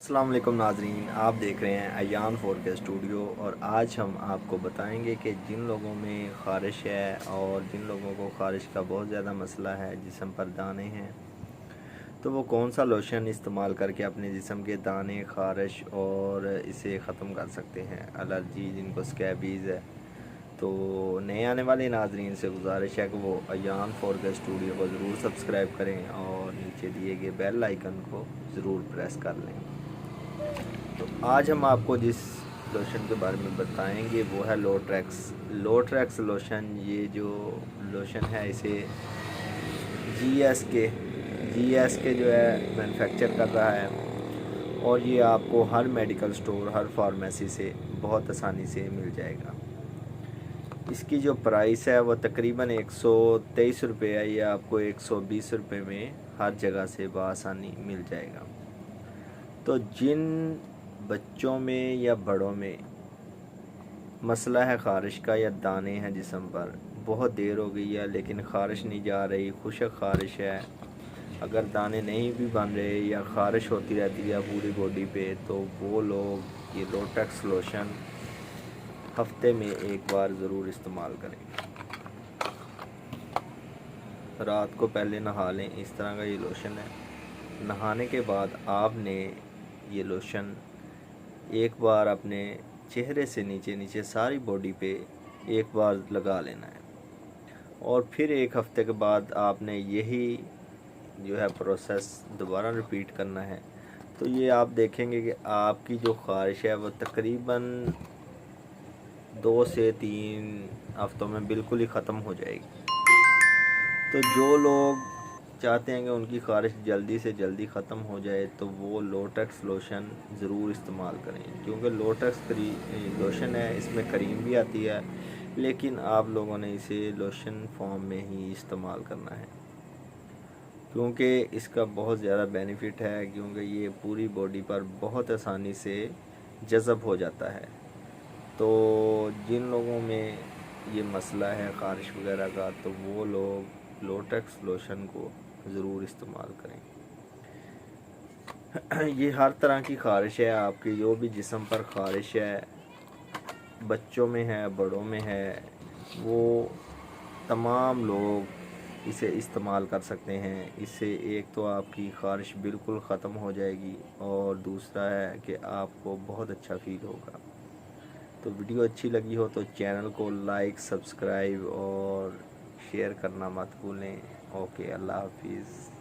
अस्सलाम वालेकुम नाजरीन, आप देख रहे हैं अयान फोर के स्टूडियो। और आज हम आपको बताएंगे कि जिन लोगों में ख़ारिश है और जिन लोगों को ख़ारिश का बहुत ज़्यादा मसला है, जिस्म पर दाने हैं, तो वो कौन सा लोशन इस्तेमाल करके अपने जिस्म के दाने, ख़ारिश और इसे ख़त्म कर सकते हैं। एलर्जी जिनको स्कैबीज़ है, तो नए आने वाले नाजरीन से गुजारिश है कि वो अयान फोर के स्टूडियो को ज़रूर सब्सक्राइब करें और नीचे दिए गए बेल आइकन को ज़रूर प्रेस कर लें। तो आज हम आपको जिस लोशन के बारे में बताएंगे वो है लोट्रैक्स लोशन। ये जो लोशन है इसे जी एस के जो है मैन्युफैक्चर कर रहा है, और ये आपको हर मेडिकल स्टोर, हर फार्मेसी से बहुत आसानी से मिल जाएगा। इसकी जो प्राइस है वो तकरीबन 123 रुपये है। ये आपको 120 रुपये में हर जगह से बआसानी मिल जाएगा। तो जिन बच्चों में या बड़ों में मसला है ख़ारिश का या दाने हैं जिस्म पर, बहुत देर हो गई है लेकिन ख़ारिश नहीं जा रही, खुशक ख़ारिश है, अगर दाने नहीं भी बन रहे या ख़ारिश होती रहती है पूरी बॉडी पे, तो वो लोग ये लोटक्स लोशन हफ्ते में एक बार ज़रूर इस्तेमाल करें। रात को पहले नहा लें, इस तरह का ये लोशन है। नहाने के बाद आपने ये लोशन एक बार अपने चेहरे से नीचे नीचे सारी बॉडी पे एक बार लगा लेना है, और फिर एक हफ्ते के बाद आपने यही जो है प्रोसेस दोबारा रिपीट करना है। तो ये आप देखेंगे कि आपकी जो ख़ारिश है वो तकरीबन 2 से 3 हफ्तों में बिल्कुल ही ख़त्म हो जाएगी। तो जो लोग चाहते हैं कि उनकी ख़ारिश जल्दी से जल्दी ख़त्म हो जाए, तो वो लोटक्स लोशन ज़रूर इस्तेमाल करें, क्योंकि लोटक्स लोशन है, इसमें क्रीम भी आती है, लेकिन आप लोगों ने इसे लोशन फॉर्म में ही इस्तेमाल करना है, क्योंकि इसका बहुत ज़्यादा बेनिफिट है, क्योंकि ये पूरी बॉडी पर बहुत आसानी से जज़ब हो जाता है। तो जिन लोगों में ये मसला है ख़ारिश वगैरह का, तो वो लोग लोटक्स लोशन को ज़रूर इस्तेमाल करें। ये हर तरह की ख़ारिश है, आपकी जो भी जिस्म पर ख़ारिश है, बच्चों में है, बड़ों में है, वो तमाम लोग इसे इस्तेमाल कर सकते हैं। इससे एक तो आपकी ख़ारिश बिल्कुल ख़त्म हो जाएगी, और दूसरा है कि आपको बहुत अच्छा फ़ील होगा। तो वीडियो अच्छी लगी हो तो चैनल को लाइक, सब्सक्राइब और शेयर करना मत भूलें। ओके, अल्लाह हाफिज़।